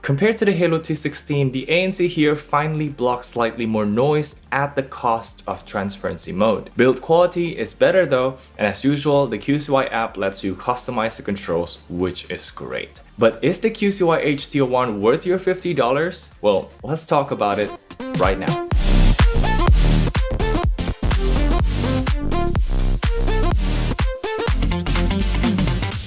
Compared to the Haylou T16, the ANC here finally blocks slightly more noise at the cost of transparency mode. Build quality is better though, and as usual, the QCY app lets you customize the controls, which is great. But is the QCY HT01 worth your $50? Well, let's talk about it right now.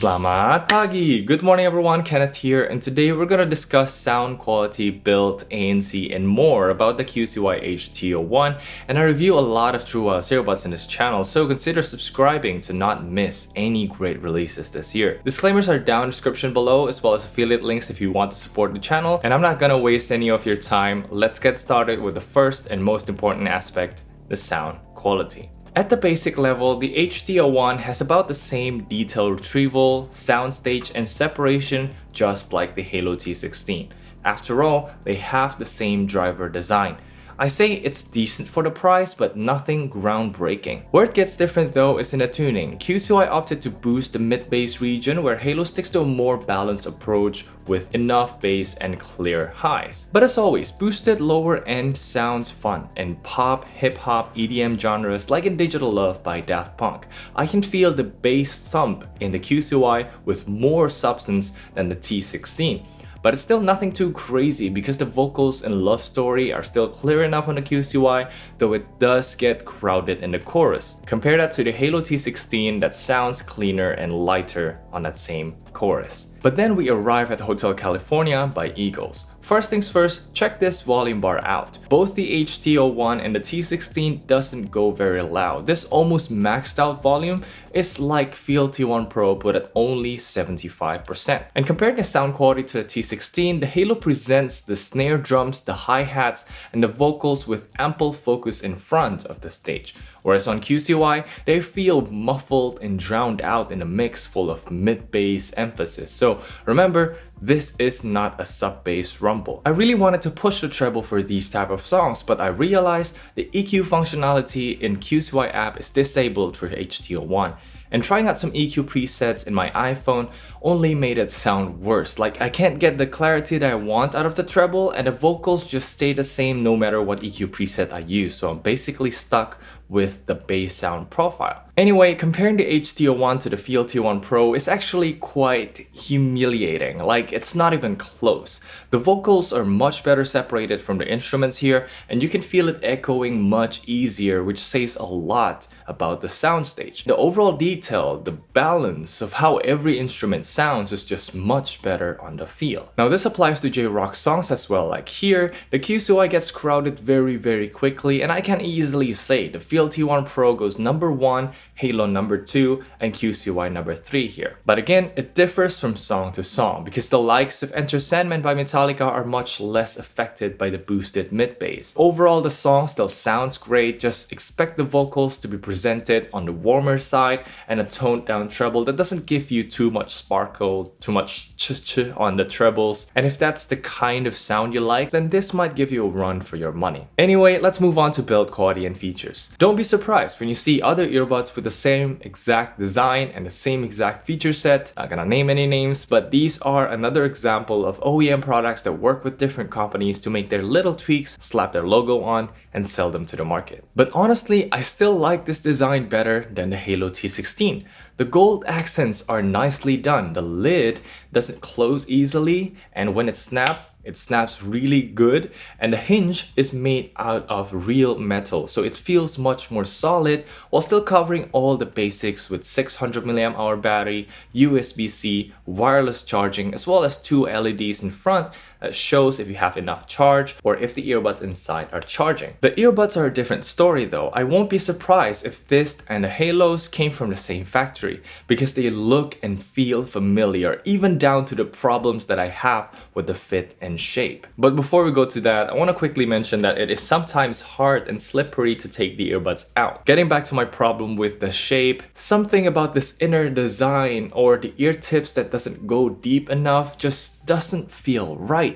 Selamat pagi! Good morning everyone, Kenneth here, and today we're gonna discuss sound quality, build, ANC, and more about the QCY HT01, and I review a lot of true earbuds in this channel, so consider subscribing to not miss any great releases this year. Disclaimers are down in the description below, as well as affiliate links if you want to support the channel, and I'm not gonna waste any of your time. Let's get started with the first and most important aspect, the sound quality. At the basic level, the HT01 has about the same detail retrieval, soundstage, and separation just like the Haylou T16. After all, they have the same driver design. I say it's decent for the price, but nothing groundbreaking. Where it gets different though is in the tuning. QCY opted to boost the mid-bass region, where Haylou sticks to a more balanced approach with enough bass and clear highs. But as always, boosted lower end sounds fun in pop, hip-hop, EDM genres like in Digital Love by Daft Punk. I can feel the bass thump in the QCY with more substance than the T16. But it's still nothing too crazy because the vocals in Love Story are still clear enough on the QCY, though it does get crowded in the chorus. Compare that to the Haylou T16 that sounds cleaner and lighter on that same chorus. But then we arrive at Hotel California by Eagles. First things first, check this volume bar out. Both the HT01 and the T16 doesn't go very loud. This almost maxed out volume is like Feel T1 Pro but at only 75%. And comparing the sound quality to the T16, the Haylou presents the snare drums, the hi-hats, and the vocals with ample focus in front of the stage. Whereas on QCY, they feel muffled and drowned out in a mix full of mid-bass emphasis. So remember, this is not a sub-bass rumble. I really wanted to push the treble for these type of songs, but I realized the EQ functionality in QCY app is disabled for HT01. And trying out some EQ presets in my iPhone only made it sound worse. Like, I can't get the clarity that I want out of the treble, and the vocals just stay the same no matter what EQ preset I use, so I'm basically stuck with the bass sound profile. Anyway, comparing the HT01 to the Feel T1 Pro is actually quite humiliating. Like, it's not even close. The vocals are much better separated from the instruments here, and you can feel it echoing much easier, which says a lot about the soundstage. The overall detail, the balance of how every instrument sounds is just much better on the feel. Now this applies to J-Rock songs as well. Like here, the QCY gets crowded very quickly, and I can easily say the Feel T1 Pro goes number 1, Haylou number 2, and QCY number 3 here. But again, it differs from song to song because the likes of Enter Sandman by Metallica are much less affected by the boosted mid-bass. Overall, the song still sounds great, just expect the vocals to be presented on the warmer side and a toned down treble that doesn't give you too much sparkle, too much ch-ch on the trebles. And if that's the kind of sound you like, then this might give you a run for your money. Anyway, let's move on to build quality and features. Don't be surprised when you see other earbuds with the same exact design and the same exact feature set. Not gonna name any names, but these are another example of OEM products that work with different companies to make their little tweaks, slap their logo on, and sell them to the market. But honestly, I still like this design better than the Haylou T16. The gold accents are nicely done. The lid doesn't close easily, and when it snaps really good, and the hinge is made out of real metal, so it feels much more solid while still covering all the basics with 600 mAh battery, USB-C, wireless charging, as well as 2 LEDs in front that shows if you have enough charge or if the earbuds inside are charging. The earbuds are a different story though. I won't be surprised if this and the Haylous came from the same factory because they look and feel familiar, even down to the problems that I have with the fit and shape. But before we go to that, I want to quickly mention that it is sometimes hard and slippery to take the earbuds out. Getting back to my problem with the shape, something about this inner design or the ear tips that doesn't go deep enough just doesn't feel right.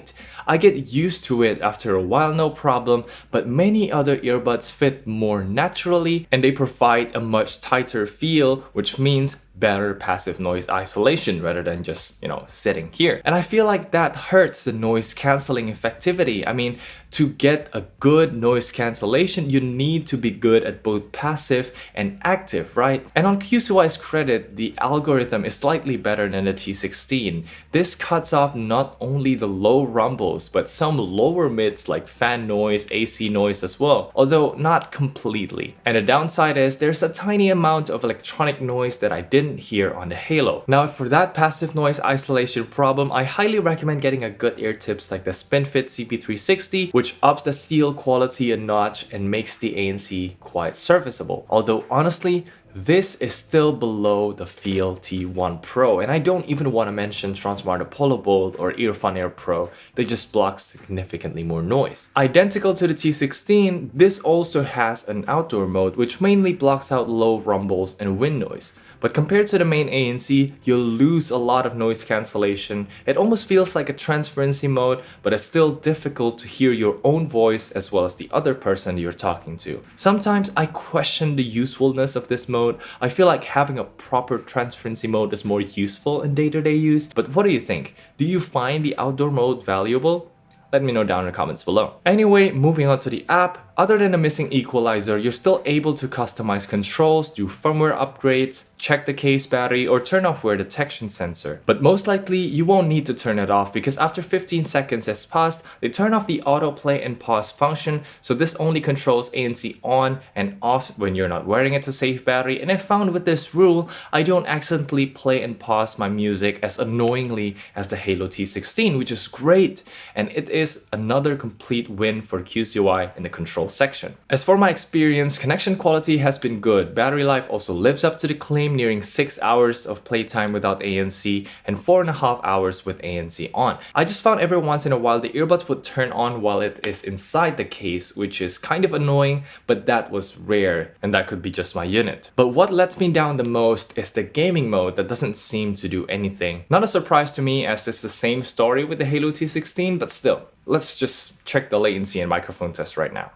I get used to it after a while, no problem, but many other earbuds fit more naturally and they provide a much tighter feel, which means better passive noise isolation rather than just, sitting here. And I feel like that hurts the noise cancelling effectivity. I mean, to get a good noise cancellation, you need to be good at both passive and active, right? And on QCY's credit, the algorithm is slightly better than the T16. This cuts off not only the low rumbles, but some lower mids like fan noise, AC noise as well, although not completely. And the downside is there's a tiny amount of electronic noise that I didn't hear on the Haylou. Now, for that passive noise isolation problem, I highly recommend getting a good ear tips like the SpinFit CP360, which ups the steel quality a notch and makes the ANC quite serviceable. Although honestly, this is still below the Feel T1 Pro, and I don't even want to mention Transmarta Polo Bolt or Earphone Air Pro. They just block significantly more noise. Identical to the T16, this also has an outdoor mode which mainly blocks out low rumbles and wind noise. But compared to the main ANC, you'll lose a lot of noise cancellation. It almost feels like a transparency mode, but it's still difficult to hear your own voice as well as the other person you're talking to. Sometimes I question the usefulness of this mode. I feel like having a proper transparency mode is more useful in day-to-day use. But what do you think? Do you find the outdoor mode valuable? Let me know down in the comments below. Anyway, moving on to the app. Other than the missing equalizer, you're still able to customize controls, do firmware upgrades, check the case battery, or turn off wear detection sensor. But most likely, you won't need to turn it off because after 15 seconds has passed, they turn off the autoplay and pause function, so this only controls ANC on and off when you're not wearing it to save battery. And I found with this rule, I don't accidentally play and pause my music as annoyingly as the Haylou T16, which is great. And it is another complete win for QCY in the control section. As for my experience, connection quality has been good. Battery life also lives up to the claim, nearing 6 hours of playtime without ANC and 4.5 hours with ANC on. I just found every once in a while the earbuds would turn on while it is inside the case, which is kind of annoying, but that was rare and that could be just my unit. But what lets me down the most is the gaming mode that doesn't seem to do anything. Not a surprise to me as it's the same story with the Haylou T16, but still, let's just check the latency and microphone test right now.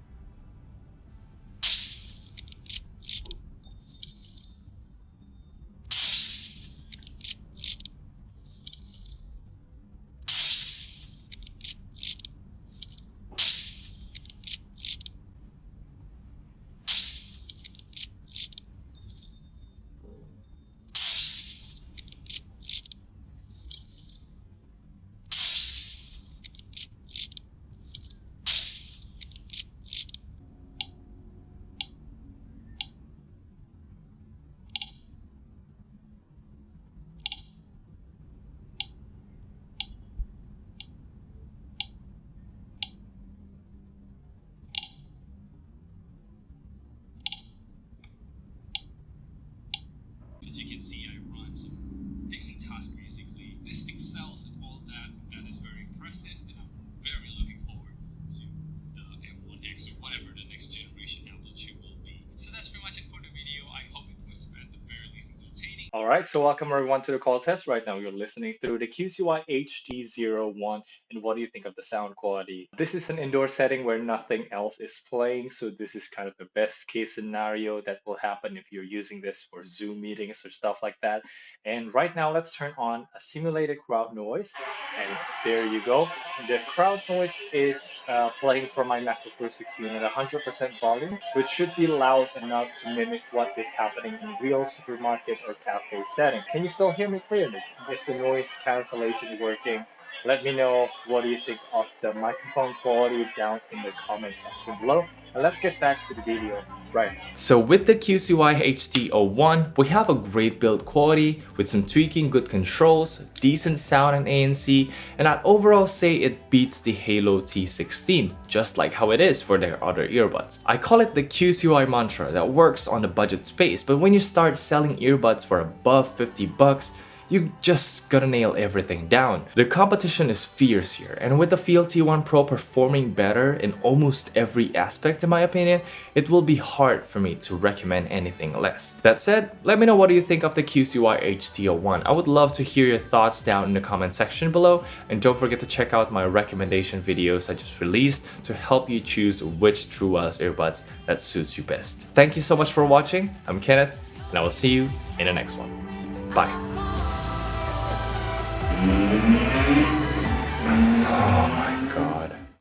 As you can see, I run some daily tasks basically. This excels at all that, and that is very impressive, and I'm very looking forward to the M1X or whatever the next generation Apple chip will be. So that's pretty much it for the video. I hope it was at the very least entertaining. Alright, so welcome everyone to the call test. Right now you're listening through the QCY HT01, and what do you think of the sound quality? This is an indoor setting where nothing else is playing, so this is kind of the best case scenario that will happen if you're using this for Zoom meetings or stuff like that. And right now let's turn on a simulated crowd noise, and there you go. The crowd noise is playing from my MacBook Pro 16 at 100% volume, which should be loud enough to mimic what is happening in real supermarket or cafe setting. Can you still hear me clearly? Is the noise cancellation working? Let me know what do you think of the microphone quality down in the comment section below. And let's get back to the video right now. So with the QCY HT01, we have a great build quality with some tweaking, good controls, decent sound and ANC, and I'd overall say it beats the Haylou T16, just like how it is for their other earbuds. I call it the QCY mantra that works on the budget space, but when you start selling earbuds for above 50 bucks, you just gotta nail everything down. The competition is fierce here, and with the Feel T1 Pro performing better in almost every aspect in my opinion, it will be hard for me to recommend anything less. That said, let me know what do you think of the QCY HT01. I would love to hear your thoughts down in the comment section below, and don't forget to check out my recommendation videos I just released to help you choose which True Wireless earbuds that suits you best. Thank you so much for watching. I'm Kenneth, and I will see you in the next one. Bye.